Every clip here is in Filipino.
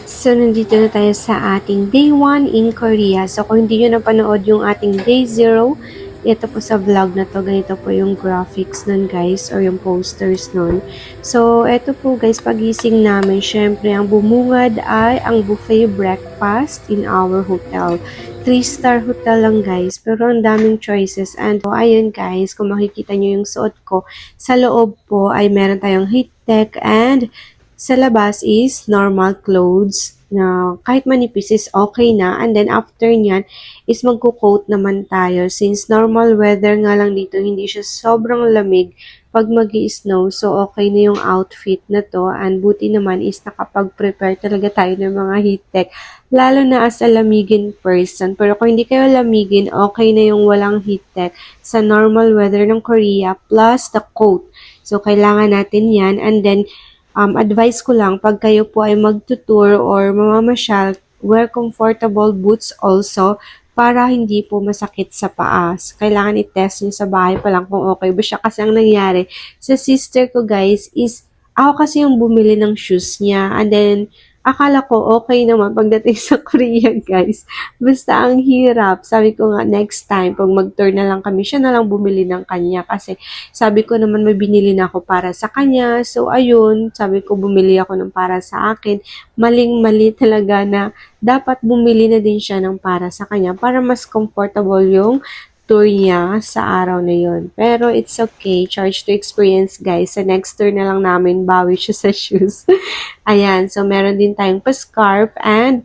So, nandito na tayo sa ating day 1 in Korea. So, kung hindi nyo napanood yung ating day 0, ito po sa vlog na to, ganito po yung graphics nun guys, or yung posters nun. So, ito po guys, pagising namin, syempre, ang bumungad ay ang buffet breakfast in our hotel. 3-star hotel lang guys, pero ang daming choices. And so, ayun guys, kung makikita nyo yung suot ko, sa loob po ay meron tayong heat tech and sa labas is normal clothes na kahit manipis is okay na. And then after nyan is magko-coat naman tayo. Since normal weather nga lang dito, hindi siya sobrang lamig pag mag-i-snow. So okay na yung outfit na to. And buti naman is nakapag-prepare talaga tayo ng mga heat tech. Lalo na as a lamigin person. Pero kung hindi kayo lamigin, okay na yung walang heat tech sa normal weather ng Korea plus the coat. So kailangan natin yan. And then advice ko lang, pag kayo po ay magtutour or mamamasyal, wear comfortable boots also para hindi po masakit sa paa. Kailangan i-test nyo sa bahay pa lang kung okay ba siya. Kasi ang nangyari sa sister ko guys is, ako kasi yung bumili ng shoes niya. And then, akala ko okay naman pagdating sa Korea guys. Basta ang hirap. Sabi ko nga next time, pag mag-tour na lang kami, siya na lang bumili ng kanya. Kasi sabi ko naman may binili na ako para sa kanya. So ayun, sabi ko bumili ako ng para sa akin. Maling-mali talaga na dapat bumili na din siya ng para sa kanya para mas comfortable yung tour niya sa araw na yon. Pero it's okay. Charge to experience guys. Sa next tour na lang namin, bawi siya sa shoes. Ayan. So meron din tayong pa-scarf and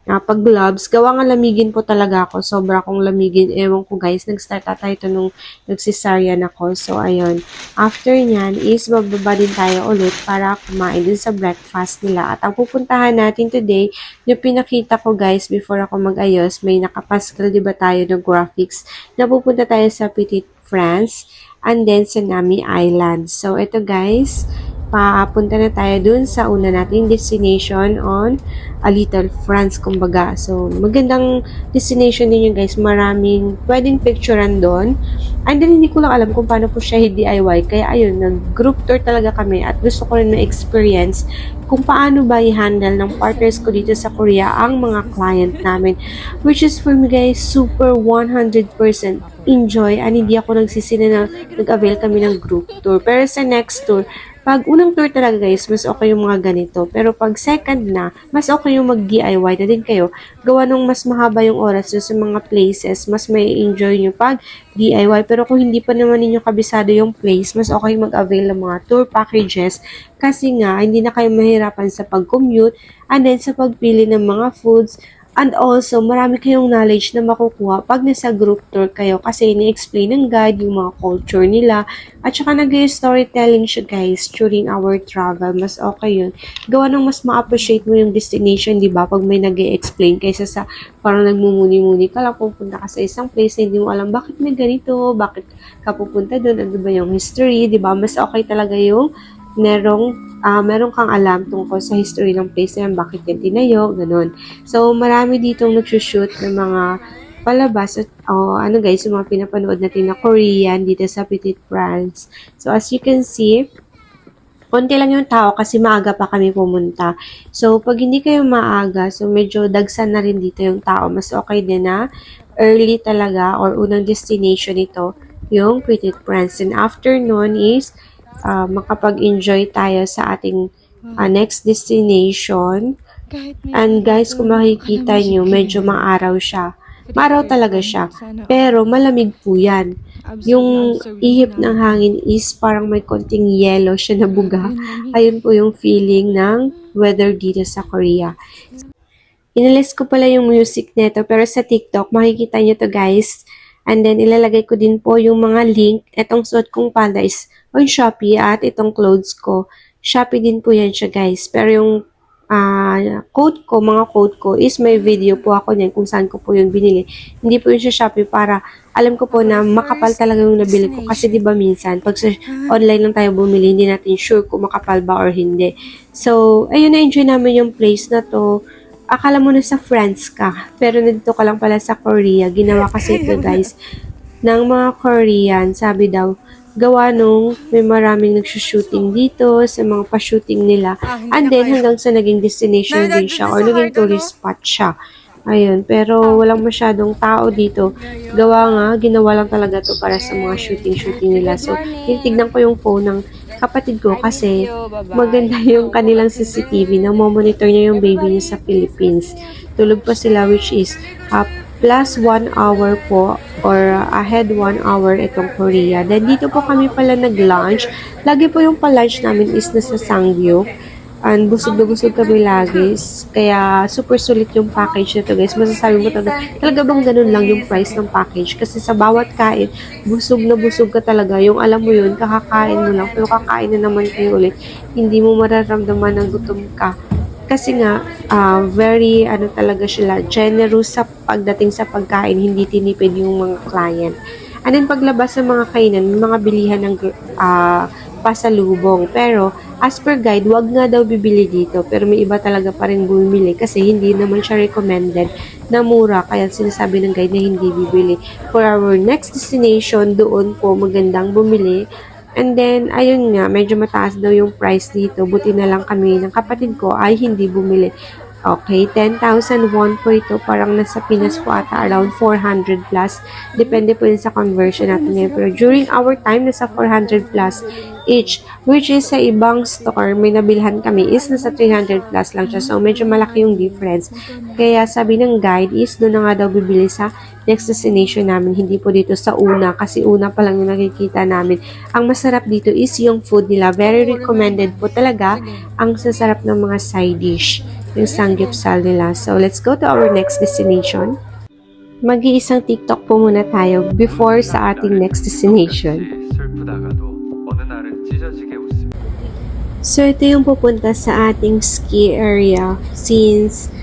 pag gloves, gawa nga lamigin po talaga ako. Sobra akong lamigin. Ewan ko guys, nag-start ata ito nung nagsisaryan ako. So, ayun. After nyan is bababa din tayo ulit para kumain din sa breakfast nila. At ang pupuntahan natin today, yung pinakita ko guys before ako mag-ayos, may nakapaskal diba tayo ng graphics. Napupunta tayo sa Petit France and then sa Nami Island. So, ito guys, papunta na tayo dun sa una nating destination on a little France, kumbaga. So, magandang destination din yun, guys. Maraming pwedeng picturean doon. And then, hindi ko lang alam kung paano po siya DIY. Kaya, ayun, nag-group tour talaga kami at gusto ko rin ma-experience kung paano ba i-handle ng partners ko dito sa Korea ang mga client namin. Which is for me, guys, super 100% enjoy and hindi ako nagsisina na nag-avail kami ng group tour. Pero sa next tour, pag unang tour talaga guys, mas okay yung mga ganito. Pero pag second na, mas okay yung mag-DIY na din kayo. Gawa nung mas mahaba yung oras sa mga places, mas may enjoy nyo pag DIY. Pero kung hindi pa naman ninyo kabisado yung place, mas okay mag-avail ng mga tour packages. Kasi nga, hindi na kayo mahirapan sa pag-commute and then sa pagpili ng mga foods. And also, marami kayong knowledge na makukuha pag nasa group tour kayo kasi ni-explain ng guide yung mga culture nila. At saka nag-storytelling siya guys during our travel. Mas okay yun. Gawa nang mas ma-appreciate mo yung destination, di ba? Pag may nag-explain kaysa sa parang nagmumuni-muni ka lang, pupunta ka sa isang place na hindi mo alam bakit may ganito, bakit ka pupunta doon, ano ba yung history, di ba? Mas okay talaga yung meron kang alam tungkol sa history ng place na yan, bakit yan tinayo, ganun. So, marami ditong nagsushoot ng mga palabas at ano guys, yung mga pinapanood natin na Korean dito sa Petit France. So, as you can see, konti lang yung tao kasi maaga pa kami pumunta. So, pag hindi kayo maaga, so medyo dagsan na rin dito yung tao. Mas okay din na early talaga or unang destination ito, yung Petit France. And after nun is, makapag-enjoy tayo sa ating next destination. And guys, kung makikita nyo, medyo maaraw siya. Maaraw talaga siya. Pero malamig po yan. Yung ihip ng hangin is parang may konting yellow siya na buga. Ayun po yung feeling ng weather dito sa Korea. Inalis ko pala yung music neto pero sa TikTok, makikita nyo to guys. And then, ilalagay ko din po yung mga link. Itong suot kong panda is on Shopee at itong clothes ko. Shopee din po yan siya guys. Pero yung mga code ko is may video po ako niyan kung saan ko po yung binili. Hindi po yun sa Shopee para alam ko po na makapal talaga yung nabili ko. Kasi di ba minsan, pag sa online lang tayo bumili, hindi natin sure kung makapal ba or hindi. So, ayun, na-enjoy namin yung place na to. Akala mo na sa France ka, pero nandito ka lang pala sa Korea. Ginawa kasi ito guys, ng mga Korean, sabi daw, gawa nung may maraming nagsushooting dito sa mga pa-shooting nila. And then hanggang sa naging destination din siya or naging tourist spot siya. Ayun, pero walang masyadong tao dito. Gawa nga, ginawa lang talaga to para sa mga shooting-shooting nila. So, tinitignan ko yung phone ng kapatid ko kasi maganda yung kanilang CCTV na monitor niya yung baby niya sa Philippines. Tulog pa sila which is plus 1 hour po or ahead 1 hour itong Korea. Then dito po kami pala nag-lunch. Lagi po yung pa-lunch namin is nasa Sangyo. And busog na busog kami lagi. Kaya super sulit yung package nito guys. Masasabi mo talaga bang ganun lang yung price ng package? Kasi sa bawat kain, busog na busog ka talaga. Yung alam mo yun, kakakain mo lang. Pero kakain na naman kayo ulit. Hindi mo mararamdaman ng gutom ka. Kasi nga, very, talaga sila, generous sa pagdating sa pagkain, hindi tinipid yung mga client. And then, paglabas sa mga kainan, may mga bilihan ng pasalubong. Pero, as per guide, wag nga daw bibili dito. Pero may iba talaga pa rin bumili kasi hindi naman siya recommended na mura. Kaya sinasabi ng guide na hindi bibili. For our next destination, doon po magandang bumili. And then, ayun nga, medyo mataas daw yung price dito. Buti na lang kami ng kapatid ko ay hindi bumili. Okay, 10,000 won po ito. Parang nasa Pinas po ata, around 400 plus. Depende po yun sa conversion natin ngayon. Pero during our time, nasa 400 plus each. Which is sa ibang store, may nabilhan kami is nasa 300 plus lang siya. So, medyo malaki yung difference. Kaya sabi ng guide is doon na nga daw bibili sa next destination namin. Hindi po dito sa una. Kasi una pa lang yung nakikita namin. Ang masarap dito is yung food nila. Very recommended po talaga ang sasarap ng mga side dish. Yung samgyeopsal nila. So, let's go to our next destination. Mag-iisang TikTok po muna tayo before sa ating next destination. So, ito yung pupunta sa ating ski area since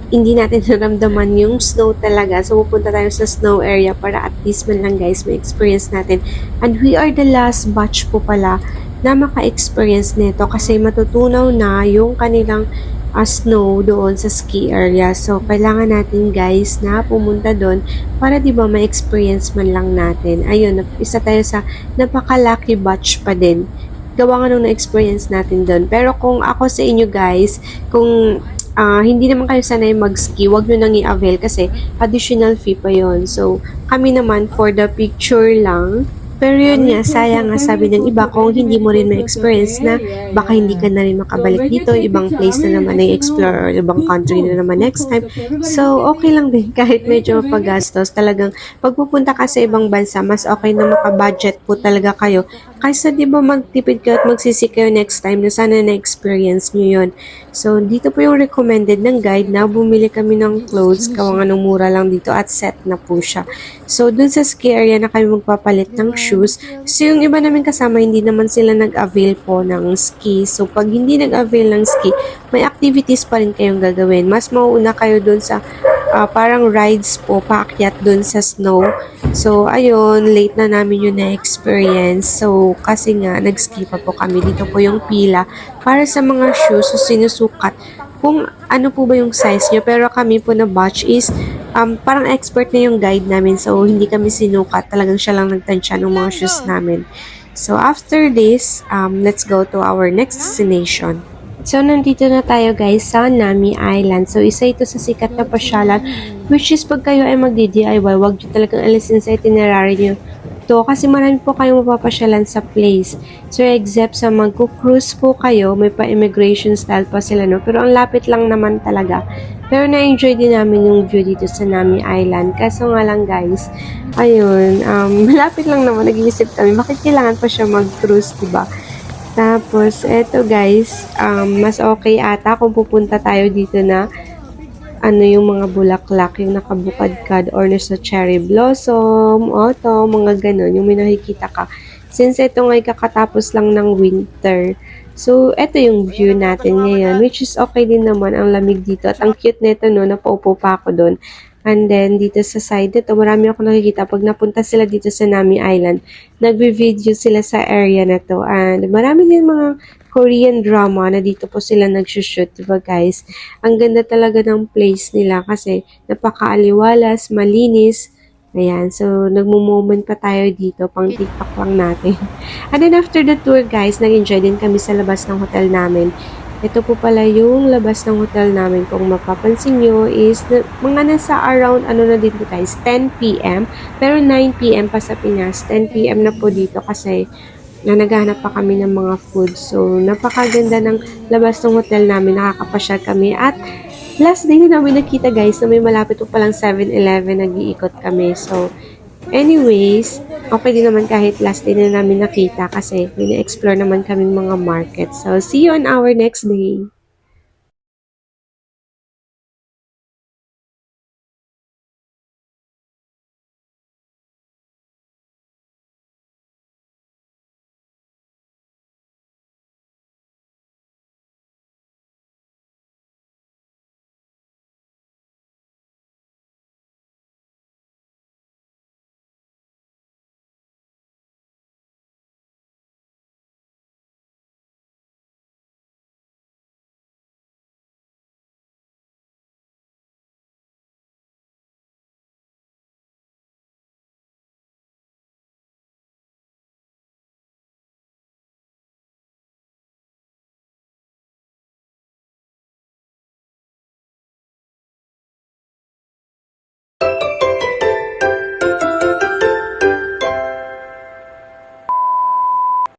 hindi natin naramdaman yung snow talaga. So, pupunta tayo sa snow area para at least man lang guys, may experience natin. And we are the last batch po pala na maka-experience nito kasi matutunaw na yung kanilang snow doon sa ski area. So, kailangan natin guys na pumunta doon para di ba ma-experience man lang natin. Ayun, isa tayo sa napaka-lucky batch pa din. Gawa nga nung na-experience natin doon. Pero kung ako sa inyo guys, kung hindi naman kayo sanay mag-ski, wag nyo nang i-avail kasi additional fee pa yon. So, kami naman for the picture lang. Pero yun nga, sayang nga sabi ng iba kung hindi mo rin ma-experience na baka hindi ka na rin makabalik dito, ibang place na naman na i-explore or ibang country na naman next time. So, okay lang din kahit medyo mapagastos. Talagang pagpupunta ka sa ibang bansa, mas okay na makabudget po talaga kayo. Kaysa di ba magtipid kayo at magsisi kayo next time na sana na-experience nyo yun. So, dito po yung recommended ng guide na bumili kami ng clothes, kawangan ng mura lang dito at set na po siya. So, dun sa ski area na kami magpapalit ng shoes. So, yung iba namin kasama, hindi naman sila nag-avail po ng ski. So, pag hindi nag-avail ng ski, may activities pa rin kayong gagawin. Mas mauuna kayo dun sa parang rides po, paakyat dun sa snow. So, ayun, late na namin yun na-experience. So, kasi nga, nag-ski pa po kami. Dito po yung pila para sa mga shoes. So, sinusukat kung ano po ba yung size nyo. Pero kami po na batch is parang expert na yung guide namin. So, hindi kami sinukat. Talagang siya lang nagtansya ng mga shoes namin. So, after this, let's go to our next destination. So, nandito na tayo guys sa Nami Island. So, isa ito sa sikat na pasyalan, which is pag kayo ay magdi-DIY, wag nyo talagang alisin sa itinerary nyo to kasi marami po kayong mapapasyalan sa place. So, except sa magko-cruise po kayo, may pa-immigration style pa sila, no? Pero ang lapit lang naman talaga. Pero na-enjoy din namin yung view dito sa Nami Island. Kaso nga lang guys, ayun, malapit lang naman, nag-iisip kami, bakit kailangan pa siya mag-cruise, diba? Tapos, eto guys, mas okay ata kung pupunta tayo dito na yung mga bulaklak, yung nakabukadkad or nasa cherry blossom, autumn, mga ganun, yung may nakikita ka. Since ito nga'y kakatapos lang ng winter, so eto yung view natin ngayon, which is okay din naman, ang lamig dito. At ang cute nito, no, napaupo pa ako doon. And then, dito sa side nito, marami ako nakikita. Pag napunta sila dito sa Nami Island, nagbe-video sila sa area na to. And marami din mga Korean drama na dito po sila nagsushoot. Diba guys? Ang ganda talaga ng place nila kasi napakaaliwalas, malinis. Ayan, so nagmo-moment pa tayo dito, pang TikTok lang natin. And then after the tour guys, nag-enjoy din kami sa labas ng hotel namin. Ito po pala yung labas ng hotel namin. Kung mapapansin nyo is mga nasa around ano na dito guys, 10 p.m. Pero 9 p.m. pa sa Pinas. 10 p.m. na po dito kasi naghahanap pa kami ng mga food. So napakaganda ng labas ng hotel namin. Nakakapasyal kami at last day na namin nakita guys na may malapit po palang 7-Eleven, nag-iikot kami. So, anyways, okay din naman kahit last day na namin nakita kasi may na-explore naman kaming mga market. So, see you on our next day.